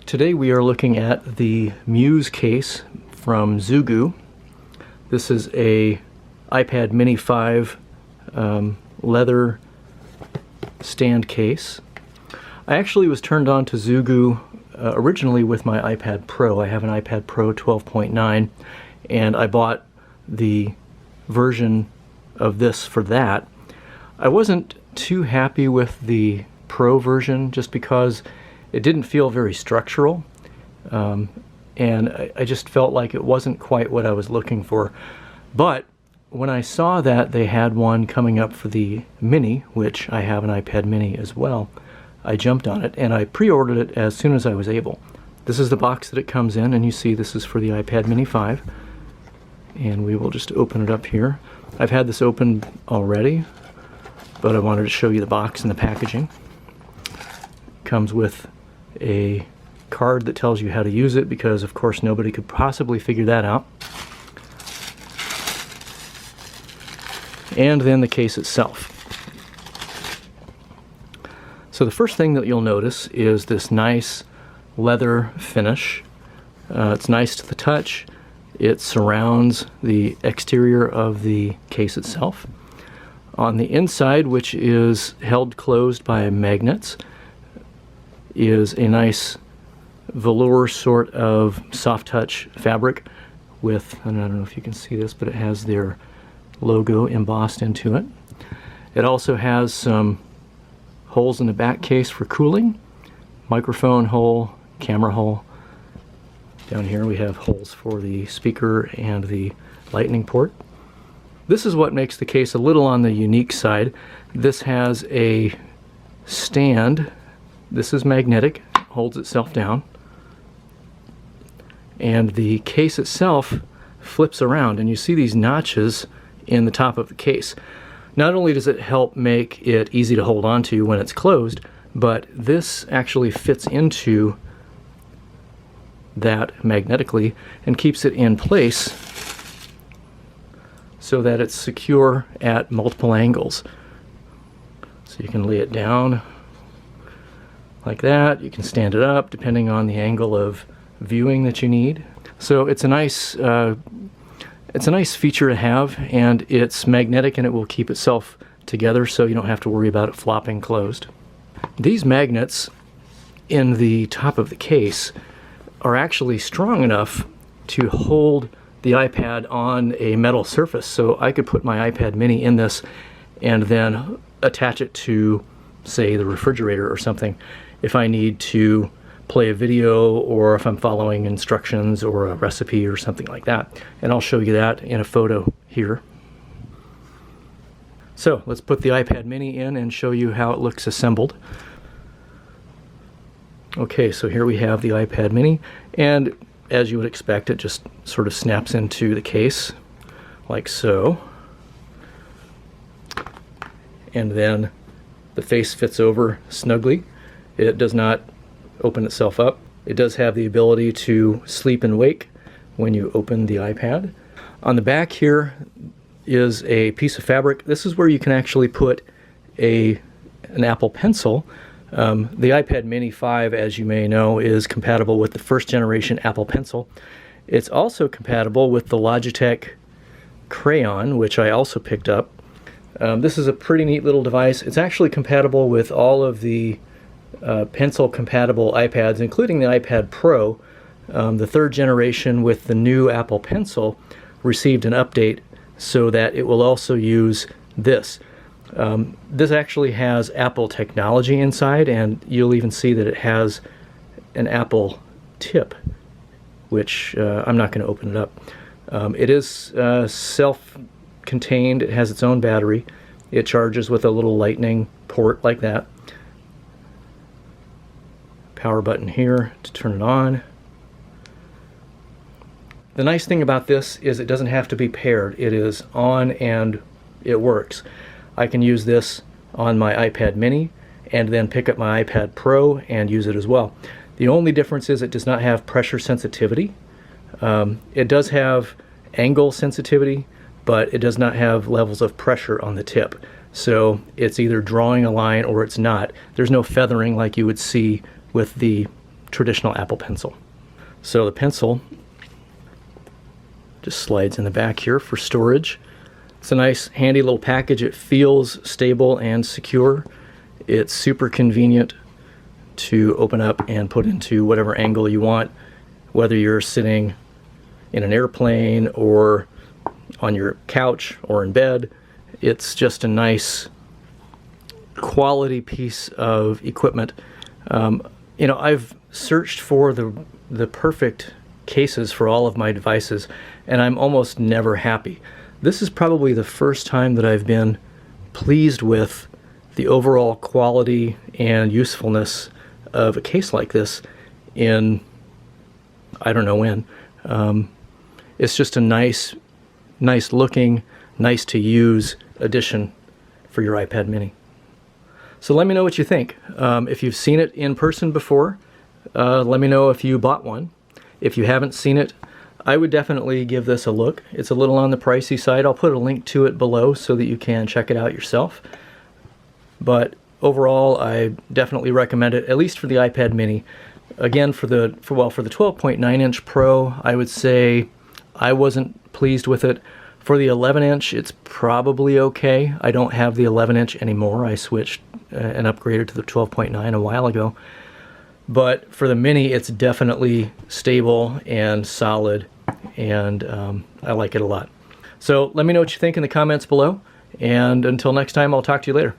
Today we are looking at the Muse case from Zugu. This is a iPad Mini 5 leather stand case. I actually was turned on to Zugu originally with my iPad Pro. I have an iPad Pro 12.9 and I bought the version of this for that. I wasn't too happy with the Pro version just because it didn't feel very structural, and I just felt like it wasn't quite what I was looking for. But when I saw that they had one coming up for the Mini, which I have an iPad Mini as well, I jumped on it and I pre-ordered it as soon as I was able. This is the box that it comes in, and you see this is for the iPad Mini 5. And we will just open it up here. I've had this open already, but I wanted to show you the box and the packaging. Comes with a card that tells you how to use it, because of course nobody could possibly figure that out. And then the case itself. So the first thing that you'll notice is this nice leather finish. It's nice to the touch. It surrounds the exterior of the case itself. On the inside, which is held closed by magnets, is a nice velour sort of soft touch fabric with, and I don't know if you can see this, but it has their logo embossed into it. It also has some holes in the back case for cooling, microphone hole, camera hole. Down here we have holes for the speaker and the lightning port. This is what makes the case a little on the unique side. This has a stand. This is magnetic, holds itself down. And the case itself flips around, and you see these notches in the top of the case. Not only does it help make it easy to hold on to when it's closed, but this actually fits into that magnetically and keeps it in place so that it's secure at multiple angles. So you can lay it down like that. You can stand it up depending on the angle of viewing that you need. So it's a nice feature to have, and it's magnetic and it will keep itself together so you don't have to worry about it flopping closed. These magnets in the top of the case are actually strong enough to hold the iPad on a metal surface, so I could put my iPad Mini in this and then attach it to, say, the refrigerator or something if I need to play a video, or if I'm following instructions or a recipe or something like that. And I'll show you that in a photo here. So let's put the iPad Mini in and show you how it looks assembled. Okay, so here we have the iPad Mini, and as you would expect, it just sort of snaps into the case like so. And then the face fits over snugly. It does not open itself up. It does have the ability to sleep and wake when you open the iPad. On the back here is a piece of fabric. This is where you can actually put an Apple Pencil. The iPad Mini 5, as you may know, is compatible with the first generation Apple Pencil. It's also compatible with the Logitech Crayon, which I also picked up. This is a pretty neat little device. It's actually compatible with all of the pencil compatible iPads, including the iPad Pro. The third generation with the new Apple Pencil received an update so that it will also use this. This actually has Apple technology inside, and you'll even see that it has an Apple tip, which I'm not going to open it up. It is self-contained. It has its own battery. It charges with a little lightning port like that. Power button here to turn it on. The nice thing about this is it doesn't have to be paired. It is on and it works. I can use this on my iPad Mini and then pick up my iPad Pro and use it as well. The only difference is it does not have pressure sensitivity. It does have angle sensitivity, but it does not have levels of pressure on the tip. So it's either drawing a line or it's not. There's no feathering like you would see with the traditional Apple Pencil. So the pencil just slides in the back here for storage. It's a nice handy little package. It feels stable and secure. It's super convenient to open up and put into whatever angle you want, whether you're sitting in an airplane or on your couch or in bed. It's just a nice quality piece of equipment. You know, I've searched for the perfect cases for all of my devices, and I'm almost never happy. This is probably the first time that I've been pleased with the overall quality and usefulness of a case like this in, I don't know when. It's just a nice looking, nice to use addition for your iPad mini. So let me know what you think. If you've seen it in person before, let me know if you bought one. If you haven't seen it, I would definitely give this a look. It's a little on the pricey side. I'll put a link to it below so that you can check it out yourself. But overall, I definitely recommend it, at least for the iPad mini. Again, for the 12.9-inch Pro, I would say I wasn't pleased with it. For the 11-inch, it's probably okay. I don't have the 11-inch anymore. I switched and upgraded to the 12.9 a while ago. But for the mini, it's definitely stable and solid, and I like it a lot. So let me know what you think in the comments below, and until next time, I'll talk to you later.